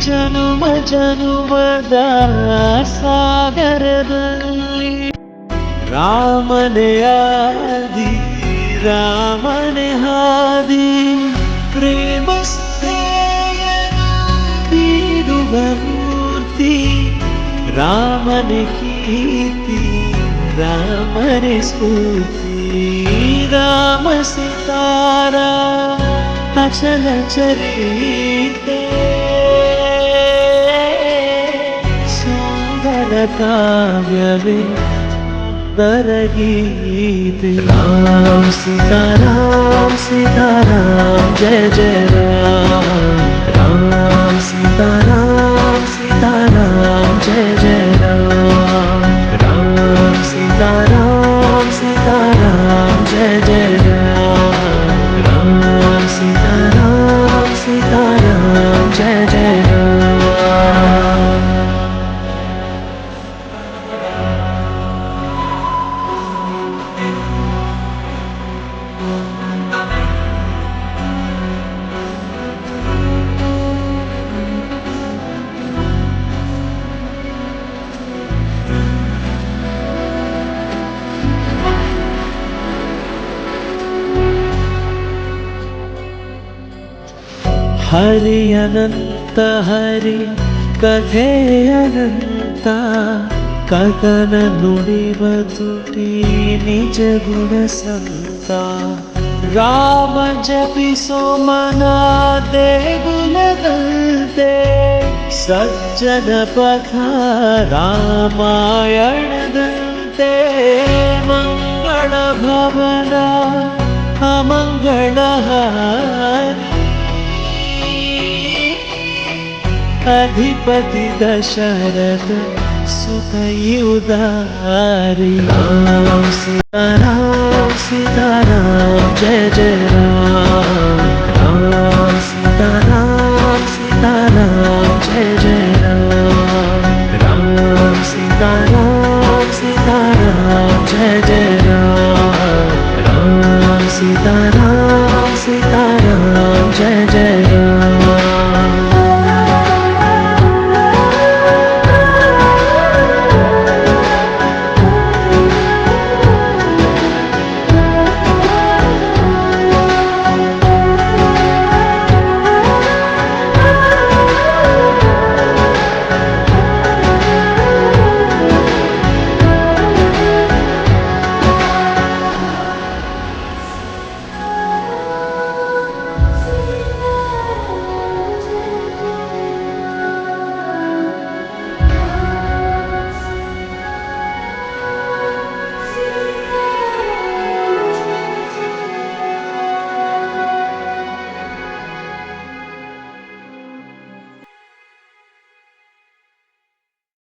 ಜನುಮ ಜನುಮದ ಸಾಗರದಲ್ಲಿ ರಾಮನೇ ಆದಿ ರಾಮನೇ ಹಾದಿ ಪ್ರೇಮ ಬೀಡುವ ಮೂರ್ತಿ ರಾಮನೇ ಕೀರ್ತಿ ರಾಮನೇ ಸ್ಫೂರ್ತಿ ರಾಮ ಸಿತಾರ ಅಚಲ ಚರಿತೆ ಸುಂದರ ಕಾವ್ಯವೇ गीत राम सीताराम सीताराम जय जय राम राम सीताराम सीताराम जय जय राम राम सीताराम सीताराम जय जय राम राम सीताराम सीताराम जय जय राम ಹರಿ ಅನಂತ ಹರಿ ಕಥೆ ಅನಂತ ಕಥನ ನುಡಿವ ತುಟಿ ನಿಜ ಗುಣ ಸಂತ ರಾಮ ಜಪಿಸೋ ಮನ ದೇಗುಲದಂತೆ ಸಜ್ಜನ ಪಥ ರಾಮಾಯಣದಂತೆ ಮಂಗಳ ಭವನ ಅಮಂಗಳ ಹಾರಿ अधिपति दशरथ सुत उदारी राम सीताराम सीताराम जय जय राम राम